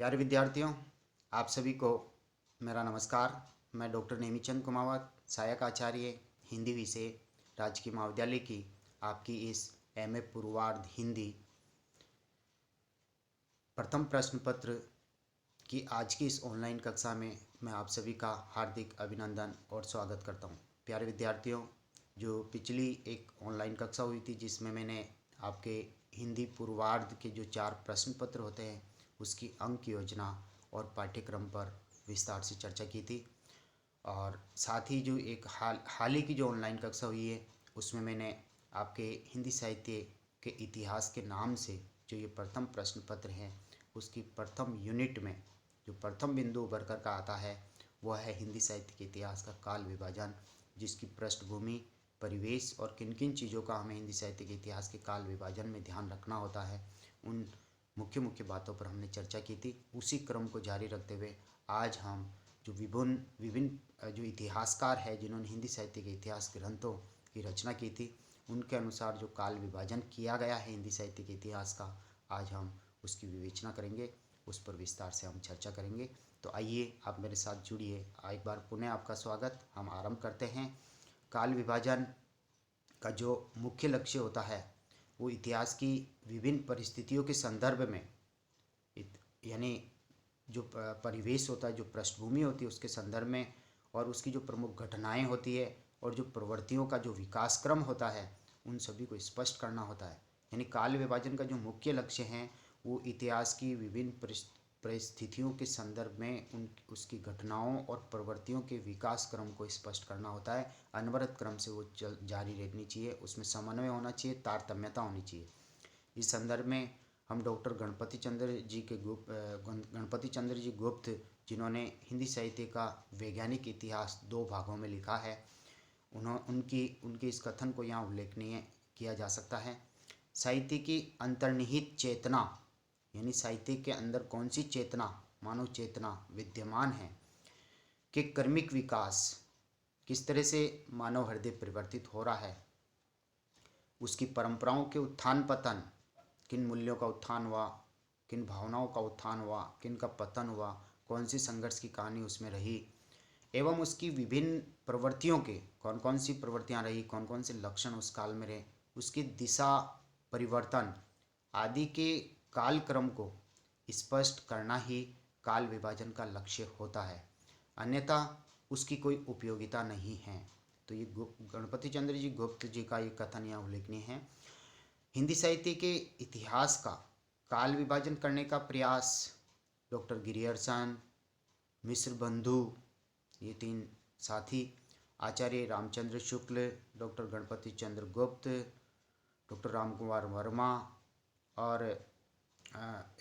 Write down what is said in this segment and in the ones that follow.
प्यारे विद्यार्थियों, आप सभी को मेरा नमस्कार। मैं डॉक्टर नेमीचंद कुमावत, सहायक आचार्य हिंदी विषय, राजकीय महाविद्यालय की आपकी इस एमए पूर्वार्ध हिंदी प्रथम प्रश्न पत्र की आज की इस ऑनलाइन कक्षा में मैं आप सभी का हार्दिक अभिनंदन और स्वागत करता हूं। प्यारे विद्यार्थियों, जो पिछली एक ऑनलाइन कक्षा हुई थी जिसमें मैंने आपके हिंदी पूर्वार्ध के जो 4 प्रश्न पत्र होते हैं उसकी अंक योजना और पाठ्यक्रम पर विस्तार से चर्चा की थी, और साथ ही जो एक हाल ही की जो ऑनलाइन कक्षा हुई है उसमें मैंने आपके हिंदी साहित्य के इतिहास के नाम से जो ये प्रथम प्रश्न पत्र हैं उसकी प्रथम यूनिट में जो प्रथम बिंदु उभर कर का आता है वह है हिंदी साहित्य के इतिहास का काल विभाजन, जिसकी पृष्ठभूमि, परिवेश और किन किन चीज़ों का हमें हिंदी साहित्य के इतिहास के काल विभाजन में ध्यान रखना होता है, उन मुख्य मुख्य बातों पर हमने चर्चा की थी। उसी क्रम को जारी रखते हुए आज हम जो विभिन्न विभिन्न जो इतिहासकार हैं जिन्होंने हिंदी साहित्य के इतिहास ग्रंथों की रचना की थी उनके अनुसार जो काल विभाजन किया गया है हिंदी साहित्य के इतिहास का, आज हम उसकी विवेचना करेंगे, उस पर विस्तार से हम चर्चा करेंगे। तो आइए आप मेरे साथ जुड़िए। एक बार पुनः आपका स्वागत। हम आरंभ करते हैं। काल विभाजन का जो मुख्य लक्ष्य होता है वो इतिहास की विभिन्न परिस्थितियों के संदर्भ में, यानी जो परिवेश होता है, जो पृष्ठभूमि होती है उसके संदर्भ में, और उसकी जो प्रमुख घटनाएं होती है और जो प्रवृत्तियों का जो विकास क्रम होता है उन सभी को स्पष्ट करना होता है। यानी काल विभाजन का जो मुख्य लक्ष्य है वो इतिहास की विभिन्न परिस्थितियों के संदर्भ में उसकी घटनाओं और प्रवृत्तियों के विकास क्रम को स्पष्ट करना होता है। अनवरत क्रम से वो जारी रहनी चाहिए, उसमें समन्वय होना चाहिए, तारतम्यता होनी चाहिए। इस संदर्भ में हम डॉक्टर गणपति चंद्र जी गुप्त, जिन्होंने हिंदी साहित्य का वैज्ञानिक इतिहास 2 भागों में लिखा है, उनके इस कथन को यहाँ उल्लेखनीय किया जा सकता है। साहित्य की अंतर्निहित चेतना, यानी साहित्य के अंदर कौन सी चेतना, मानव चेतना विद्यमान है, कि कर्मिक विकास किस तरह से मानव हृदय परिवर्तित हो रहा है, उसकी परंपराओं के उत्थान पतन, किन मूल्यों का उत्थान हुआ, किन भावनाओं का उत्थान हुआ, किन का पतन हुआ, कौन सी संघर्ष की कहानी उसमें रही, एवं उसकी विभिन्न प्रवृत्तियों के कौन कौन सी प्रवृत्तियां रही, कौन कौन से लक्षण उस काल में रहे, उसकी दिशा परिवर्तन आदि के कालक्रम को स्पष्ट करना ही काल विभाजन का लक्ष्य होता है, अन्यथा उसकी कोई उपयोगिता नहीं है। तो ये गणपति चंद्र जी गुप्त जी का ये कथन यहाँ उल्लेखनीय है। हिंदी साहित्य के इतिहास का काल विभाजन करने का प्रयास डॉक्टर गिरियर्सन, मिश्र बंधु, ये 3 साथी, आचार्य रामचंद्र शुक्ल, डॉक्टर गणपति चंद्र गुप्त, डॉक्टर राम कुमार वर्मा और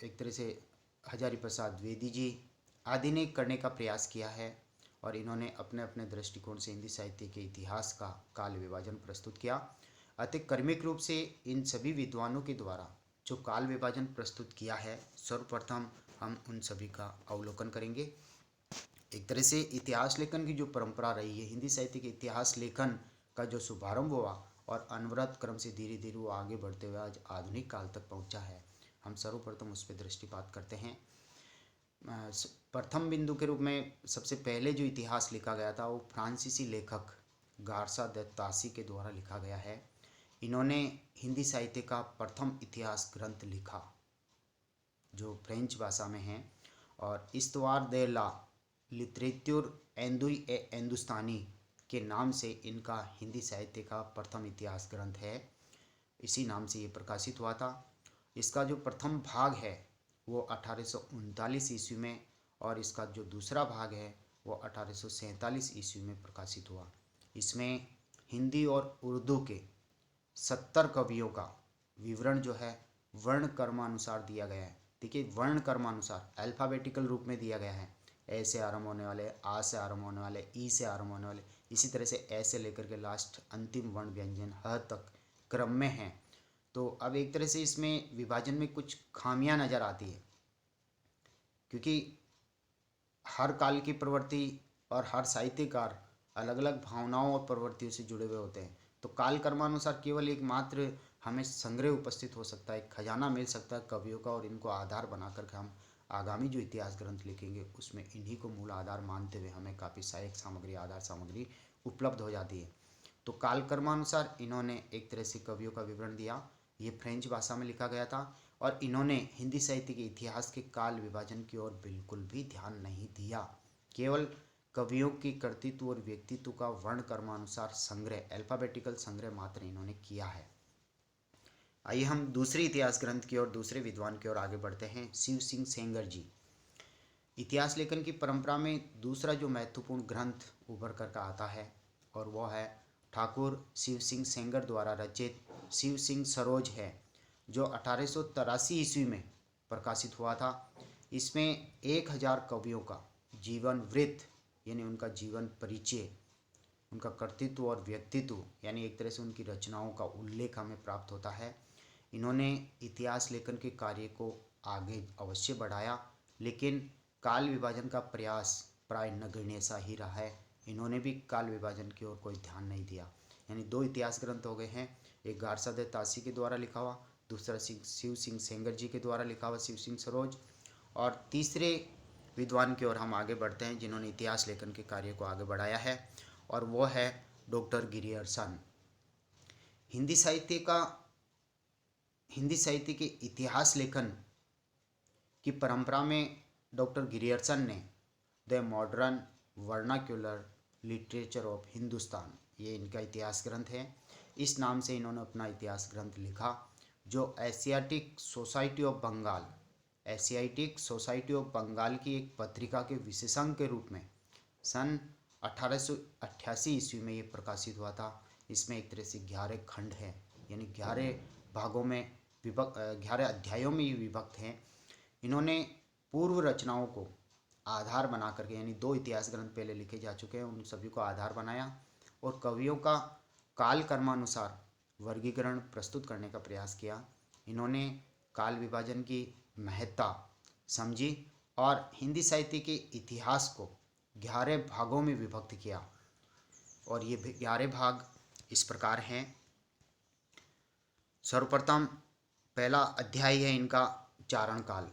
एक तरह से हजारी प्रसाद द्विवेदी जी आदि ने करने का प्रयास किया है, और इन्होंने अपने अपने दृष्टिकोण से हिंदी साहित्य के इतिहास का काल विभाजन प्रस्तुत किया। अति कर्मिक रूप से इन सभी विद्वानों के द्वारा जो काल विभाजन प्रस्तुत किया है, सर्वप्रथम हम उन सभी का अवलोकन करेंगे। एक तरह से इतिहास लेखन की जो परंपरा रही है, हिंदी साहित्य के इतिहास लेखन का जो शुभारंभ हुआ और अनवरत क्रम से धीरे धीरे वो आगे बढ़ते हुए आज आधुनिक काल तक पहुंचा है, हम सर्वप्रथम उस पर दृष्टिपात करते हैं। प्रथम बिंदु के रूप में सबसे पहले जो इतिहास लिखा गया था वो फ्रांसीसी लेखक गार्सा दे तासी के द्वारा लिखा गया है। इन्होंने हिंदी साहित्य का प्रथम इतिहास ग्रंथ लिखा जो फ्रेंच भाषा में है, और इस्तवार दे ला लिटरेचर हिंदुस्तानी के नाम से इनका हिंदी साहित्य का प्रथम इतिहास ग्रंथ है। इसी नाम से ये प्रकाशित हुआ था। इसका जो प्रथम भाग है वो 1839 ईस्वी में, और इसका जो दूसरा भाग है वो 1847 ईस्वी में प्रकाशित हुआ। इसमें हिंदी और उर्दू के 70 कवियों का विवरण जो है वर्ण क्रमानुसार दिया गया है। देखिए, वर्ण क्रमानुसार अल्फ़ाबेटिकल रूप में दिया गया है। ए से आरंभ होने वाले, आ से आरंभ होने वाले, ई से आरंभ होने वाले, इसी तरह से ए से लेकर के लास्ट अंतिम वर्ण व्यंजन ह तक क्रम में है। तो अब एक तरह से इसमें विभाजन में कुछ खामियां नज़र आती है, क्योंकि हर काल की प्रवृत्ति और हर साहित्यकार अलग अलग भावनाओं और प्रवृत्तियों से जुड़े हुए होते हैं। तो काल कर्मानुसार केवल एक मात्र हमें संग्रह उपस्थित हो सकता है, एक खजाना मिल सकता है कवियों का, और इनको आधार बना करके हम आगामी जो इतिहास ग्रंथ लिखेंगे उसमें इन्हीं को मूल आधार मानते हुए हमें काफ़ी सहायक सामग्री, आधार सामग्री उपलब्ध हो जाती है। तो कालक्रमानुसार इन्होंने एक तरह से कवियों का विवरण दिया। ये फ्रेंच भाषा में लिखा गया था और इन्होंने हिंदी साहित्य के इतिहास के काल विभाजन की ओर बिल्कुल भी ध्यान नहीं दिया। केवल कवियों की कर्तृत्व और व्यक्तित्व का वर्ण क्रमानुसार संग्रह, अल्फाबेटिकल संग्रह मात्र इन्होंने किया है। आइए हम दूसरे इतिहास ग्रंथ की ओर, दूसरे विद्वान की ओर आगे बढ़ते हैं। शिव सिंह सेंगर जी। इतिहास लेखन की परंपरा में दूसरा जो महत्वपूर्ण ग्रंथ उभर कर आता है और वह है ठाकुर शिव सिंह सेंगर द्वारा रचित शिव सिंह सरोज है, जो 1883 ईस्वी में प्रकाशित हुआ था। इसमें 1000 कवियों का जीवन वृत्त यानी उनका जीवन परिचय, उनका कर्तृत्व और व्यक्तित्व यानी एक तरह से उनकी रचनाओं का उल्लेख हमें प्राप्त होता है। इन्होंने इतिहास लेखन के कार्य को आगे अवश्य बढ़ाया, लेकिन काल विभाजन का प्रयास प्राय नगण्य सा ही रहा है। इन्होंने भी काल विभाजन की ओर कोई ध्यान नहीं दिया। यानी दो इतिहास ग्रंथ हो गए हैं, एक गारसादे तासी के द्वारा लिखा हुआ, दूसरा शिव सिंह सेंगर जी के द्वारा लिखा हुआ शिव सिंह सरोज। और तीसरे विद्वान की ओर हम आगे बढ़ते हैं जिन्होंने इतिहास लेखन के कार्य को आगे बढ़ाया है, और वो है डॉक्टर गिरियर्सन। हिंदी साहित्य के इतिहास लेखन की परंपरा में डॉक्टर गिरियर्सन ने the modern vernacular literature of Hindustan, ये इनका इतिहास ग्रंथ है। इस नाम से इन्होंने अपना इतिहास ग्रंथ लिखा, जो एशियाटिक सोसाइटी ऑफ बंगाल की एक पत्रिका के विशेषांक के रूप में सन 1888 ईस्वी में ये प्रकाशित हुआ था। इसमें एक तरह से 11 खंड हैं, यानी 11 भागों में 11 अध्यायों में ये विभक्त हैं। इन्होंने पूर्व रचनाओं को आधार बना करके, यानी दो इतिहास ग्रंथ पहले लिखे जा चुके हैं, उन सभी को आधार बनाया और कवियों का काल कर्मानुसार वर्गीकरण प्रस्तुत करने का प्रयास किया। इन्होंने काल विभाजन की महत्ता समझी और हिंदी साहित्य के इतिहास को 11 भागों में विभक्त किया, और ये 11 भाग इस प्रकार हैं। सर्वप्रथम पहला अध्याय है इनका चारण काल,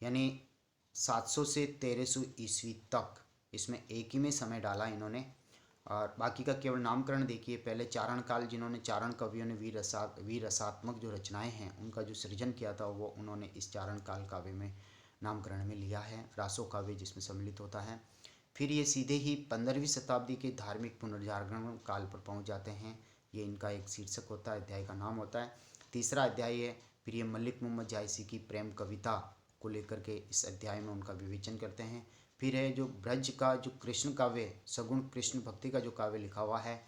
यानी 700 से 1300 ईस्वी तक। इसमें एक ही में समय डाला इन्होंने, और बाकी का केवल नामकरण देखिए। पहले चारण काल, जिन्होंने चारण कवियों ने वीर रसात्मक जो रचनाएं हैं उनका जो सृजन किया था, वो उन्होंने इस चारण काल काव्य में नामकरण में लिया है, रासो काव्य जिसमें सम्मिलित होता है। फिर ये सीधे ही 15वीं शताब्दी के धार्मिक पुनर्जागरण काल पर पहुंच जाते हैं। ये इनका एक शीर्षक होता है, अध्याय का नाम होता है। तीसरा अध्याय है, फिर ये मलिक मोहम्मद जायसी की प्रेम कविता को लेकर के इस अध्याय में उनका विवेचन करते हैं। फिर है जो ब्रज का जो कृष्ण काव्य, सगुण कृष्ण भक्ति का जो काव्य लिखा हुआ है,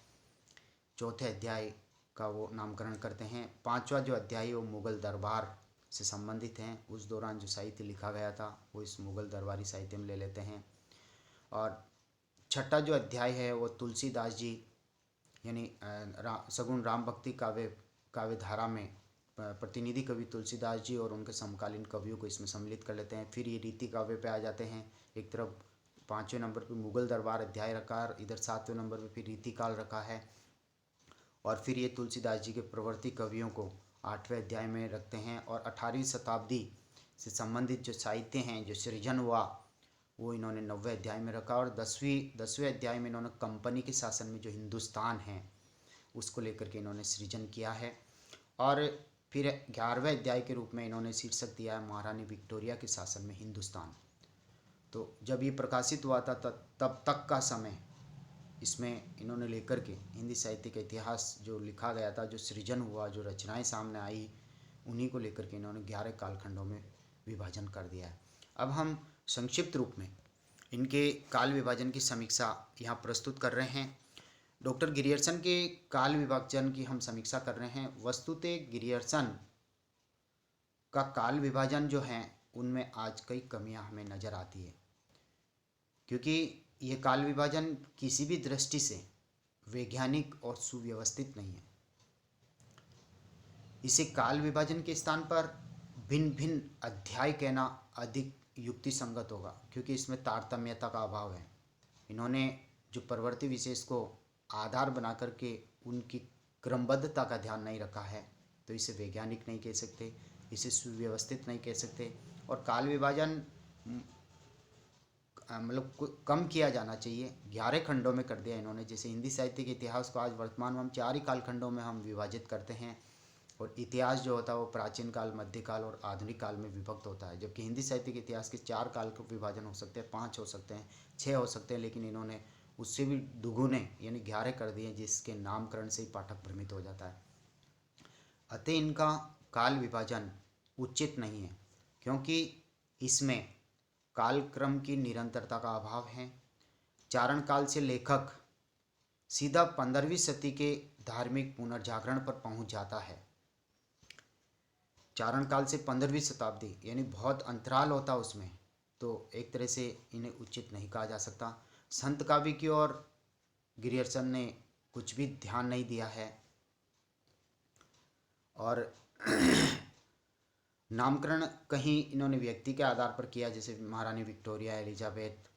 चौथे अध्याय का वो नामकरण करते हैं। पांचवा जो अध्याय है वो मुगल दरबार से संबंधित हैं, उस दौरान जो साहित्य लिखा गया था वो इस मुगल दरबारी साहित्य में ले लेते हैं। और छठा जो अध्याय है वो तुलसीदास जी, यानी सगुण राम भक्ति काव्य धारा में प्रतिनिधि कवि तुलसीदास जी और उनके समकालीन कवियों को इसमें सम्मिलित कर लेते हैं। फिर ये रीति काव्य पे आ जाते हैं। एक तरफ 5वें नंबर पे मुगल दरबार अध्याय रखा है, इधर 7वें नंबर पे फिर रीति काल रखा है। और फिर ये तुलसीदास जी के प्रवर्ती कवियों को 8वें अध्याय में रखते हैं। और 18वीं शताब्दी से संबंधित जो साहित्य हैं, जो सृजन हुआ, वो इन्होंने 9वें अध्याय में रखा। और 10वें अध्याय में इन्होंने कंपनी के शासन में जो हिंदुस्तान है उसको लेकर के इन्होंने सृजन किया है। और फिर 11वें अध्याय के रूप में इन्होंने शीर्षक दिया है महारानी विक्टोरिया के शासन में हिंदुस्तान। तो जब ये प्रकाशित हुआ था तब तक का समय इसमें इन्होंने लेकर के हिंदी साहित्य का इतिहास जो लिखा गया था, जो सृजन हुआ, जो रचनाएं सामने आई, उन्हीं को लेकर के इन्होंने 11 कालखंडों में विभाजन कर दिया है। अब हम संक्षिप्त रूप में इनके काल विभाजन की समीक्षा यहाँ प्रस्तुत कर रहे हैं। डॉक्टर गिरियर्सन के काल विभाजन की हम समीक्षा कर रहे हैं। वस्तुतः गिरियर्सन का काल विभाजन जो है उनमें आज कई कमियां हमें नज़र आती है, क्योंकि ये काल विभाजन किसी भी दृष्टि से वैज्ञानिक और सुव्यवस्थित नहीं है। इसे काल विभाजन के स्थान पर भिन्न भिन्न अध्याय कहना अधिक युक्ति संगत होगा, क्योंकि इसमें तारतम्यता का अभाव है। इन्होंने जो प्रवृत्ति विशेष को आधार बना करके उनकी क्रमबद्धता का ध्यान नहीं रखा है, तो इसे वैज्ञानिक नहीं कह सकते, इसे सुव्यवस्थित नहीं कह सकते। और काल विभाजन मतलब कम किया जाना चाहिए। 11 खंडों में कर दिया इन्होंने। जैसे हिंदी साहित्य के इतिहास को आज वर्तमान में हम 4 ही कालखंडों में हम विभाजित करते हैं, और इतिहास जो होता है वो प्राचीन काल, मध्यकाल और आधुनिक काल में विभक्त होता है। जबकि हिंदी साहित्य के इतिहास के 4 काल के विभाजन हो सकते हैं, 5 हो सकते हैं, 6 हो सकते हैं, लेकिन इन्होंने उससे भी दुगुने यानी 11 कर दिए, जिसके नामकरण से ही पाठक भ्रमित हो जाता है। अतः इनका काल विभाजन उचित नहीं है, क्योंकि इसमें कालक्रम की निरंतरता का अभाव है। चारण काल से लेखक सीधा 15वीं सदी के धार्मिक पुनर्जागरण पर पहुंच जाता है। चारण काल से 15वीं शताब्दी यानी बहुत अंतराल होता उसमें, तो एक तरह से इन्हें उचित नहीं कहा जा सकता। संत काव्य की ओर गिरियर्सन ने कुछ भी ध्यान नहीं दिया है, और नामकरण कहीं इन्होंने व्यक्ति के आधार पर किया, जैसे महारानी विक्टोरिया, एलिजाबेथ,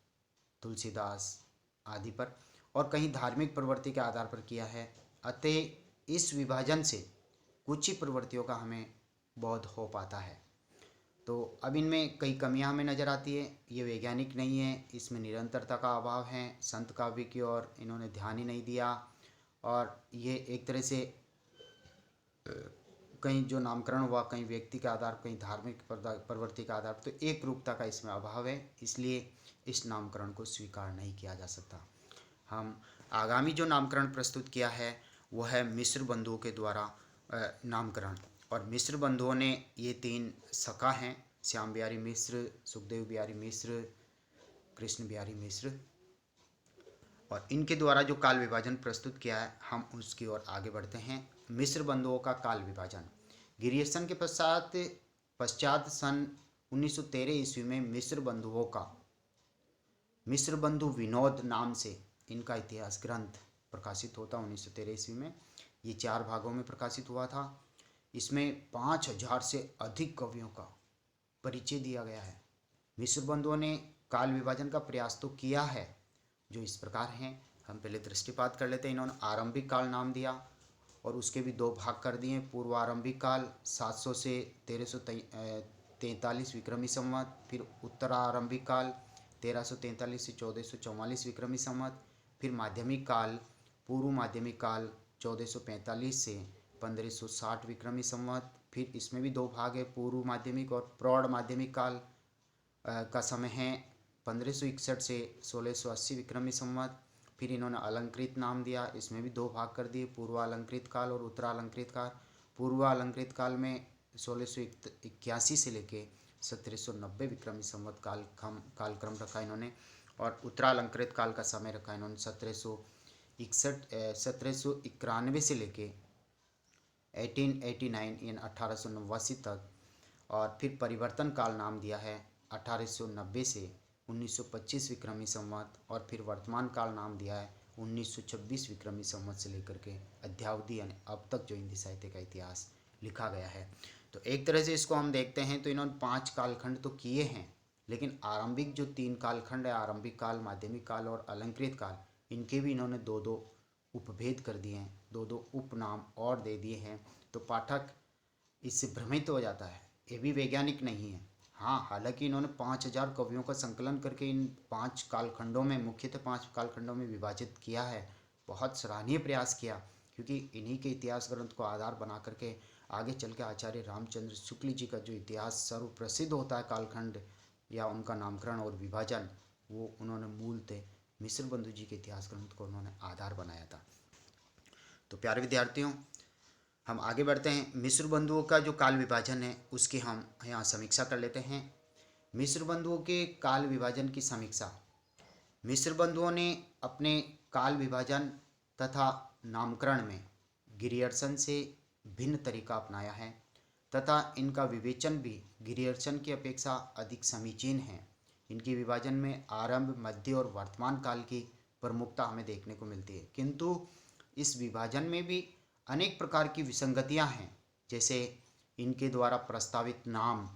तुलसीदास आदि पर, और कहीं धार्मिक प्रवृत्ति के आधार पर किया है। अतः इस विभाजन से कुछ ही प्रवृत्तियों का हमें बोध हो पाता है। तो अब इनमें कई कमियां हमें नज़र आती है। ये वैज्ञानिक नहीं है, इसमें निरंतरता का अभाव है, संत काव्य की ओर इन्होंने ध्यान ही नहीं दिया, और ये एक तरह से कहीं जो नामकरण हुआ कहीं व्यक्ति के आधार पर, कहीं धार्मिक प्रवृत्ति के आधार पर, तो एक रूपता का इसमें अभाव है, इसलिए इस नामकरण को स्वीकार नहीं किया जा सकता। हम आगामी जो नामकरण प्रस्तुत किया है वो है मिश्र बंधुओं के द्वारा नामकरण। और मिश्र बंधुओं ने ये 3 सखा हैं, श्याम बिहारी मिश्र, सुखदेव बिहारी मिश्र, कृष्ण बिहारी मिश्र, और इनके द्वारा जो काल विभाजन प्रस्तुत किया है हम उसकी ओर आगे बढ़ते हैं। मिश्र बंधुओं का काल विभाजन। गिरियर्सन के पश्चात सन 1913 ईस्वी में मिश्र बंधुओं का मिश्र बंधु विनोद नाम से इनका इतिहास ग्रंथ प्रकाशित होता 1913 ईस्वी में। ये 4 भागों में प्रकाशित हुआ था। इसमें 5000 से अधिक कवियों का परिचय दिया गया है। मिश्र बंधुओं ने काल विभाजन का प्रयास तो किया है, जो इस प्रकार हैं। हम पहले दृष्टिपात कर लेते हैं। इन्होंने आरंभिक काल नाम दिया और उसके भी 2 भाग कर दिए। पूर्व आरंभिक काल 700 से 1343 विक्रमी संवत, फिर उत्तर आरंभिक काल 1343 से 1444 विक्रमी संवत, फिर माध्यमिक काल, पूर्व माध्यमिक काल 1445 से 1560 विक्रमी संवत। फिर इसमें भी 2 भाग है, पूर्व माध्यमिक और प्रौढ़ माध्यमिक काल का समय है 1561 से 1680 विक्रमी संवत। फिर इन्होंने अलंकृत नाम दिया, इसमें भी 2 भाग कर दिए, पूर्वालंकृत काल और उत्तरालंकृत काल। पूर्वालंकृत काल में 1681 से लेके 1790 विक्रमी संवत कालक्रम रखा इन्होंने, और उत्तरालंकृत काल का समय रखा इन्होंने 1791 से लेके 1889 यानी 1889 तक। और फिर परिवर्तन काल नाम दिया है 1890 से 1925 विक्रमी संवत, और फिर वर्तमान काल नाम दिया है 1926 विक्रमी संवत से लेकर के अद्यावधि यानी अब तक जो हिंदी साहित्य का इतिहास लिखा गया है। तो एक तरह से इसको हम देखते हैं तो इन्होंने 5 कालखंड तो किए हैं, लेकिन आरंभिक जो 3 कालखंड है, आरंभिक काल, माध्यमिक काल और अलंकृत काल, इनके भी इन्होंने 2-2 उपभेद कर दिए हैं, 2-2 उपनाम और दे दिए हैं। तो पाठक इससे भ्रमित हो जाता है। ये भी वैज्ञानिक नहीं है। हाँ, हालांकि इन्होंने 5000 कवियों का संकलन करके इन 5 कालखंडों में, मुख्यतः 5 कालखंडों में विभाजित किया है। बहुत सराहनीय प्रयास किया, क्योंकि इन्हीं के इतिहास ग्रंथ को आधार बना करके आगे चल के आचार्य रामचंद्र शुक्ल जी का जो इतिहास सर्वप्रसिद्ध होता है कालखंड या उनका नामकरण और विभाजन, वो उन्होंने मूलतः मिश्र बंधु जी के इतिहास ग्रंथ को उन्होंने आधार बनाया था। तो प्यारे विद्यार्थियों, हम आगे बढ़ते हैं। मिश्र बंधुओं का जो काल विभाजन है उसकी हम यहाँ समीक्षा कर लेते हैं। मिश्र बंधुओं के काल विभाजन की समीक्षा। मिश्र बंधुओं ने अपने काल विभाजन तथा नामकरण में गिरियर्सन से भिन्न तरीका अपनाया है, तथा इनका विवेचन भी गिरियर्सन की अपेक्षा अधिक समीचीन है। इनके विभाजन में आरंभ, मध्य और वर्तमान काल की प्रमुखता हमें देखने को मिलती है, किंतु इस विभाजन में भी अनेक प्रकार की विसंगतियां हैं। जैसे इनके द्वारा प्रस्तावित नाम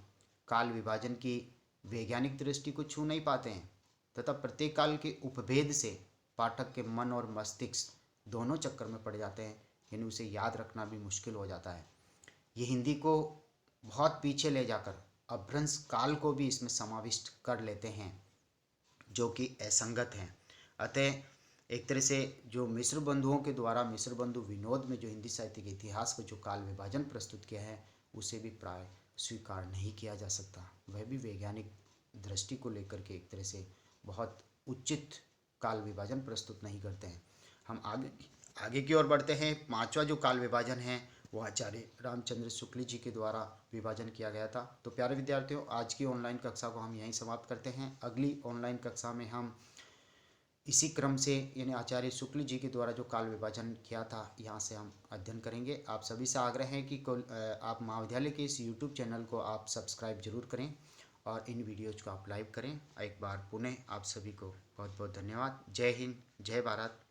काल विभाजन की वैज्ञानिक दृष्टि को छू नहीं पाते हैं, तथा प्रत्येक काल के उपभेद से पाठक के मन और मस्तिष्क दोनों चक्कर में पड़ जाते हैं, यानी उसे याद रखना भी मुश्किल हो जाता है। ये हिंदी को बहुत पीछे ले जाकर अपभ्रंश काल को भी इसमें समाविष्ट कर लेते हैं, जो कि असंगत हैं। अतः एक तरह से जो मिश्र बंधुओं के द्वारा मिश्र बंधु विनोद में जो हिंदी साहित्य के इतिहास का जो काल विभाजन प्रस्तुत किया है, उसे भी प्राय स्वीकार नहीं किया जा सकता। वह भी वैज्ञानिक दृष्टि को लेकर के एक तरह से बहुत उचित काल विभाजन प्रस्तुत नहीं करते हैं। हम आगे आगे की ओर बढ़ते हैं। पांचवा जो काल विभाजन है वो आचार्य रामचंद्र शुक्ल जी के द्वारा विभाजन किया गया था। तो प्यारे विद्यार्थियों, आज की ऑनलाइन कक्षा को हम यहीं समाप्त करते हैं। अगली ऑनलाइन कक्षा में हम इसी क्रम से यानी आचार्य शुक्ल जी के द्वारा जो काल विभाजन किया था, यहाँ से हम अध्ययन करेंगे। आप सभी से आग्रह है कि आप महाविद्यालय के इस यूट्यूब चैनल को आप सब्सक्राइब जरूर करें और इन वीडियोज़ को आप लाइव करें। एक बार पुनः आप सभी को बहुत बहुत धन्यवाद। जय हिंद, जय भारत।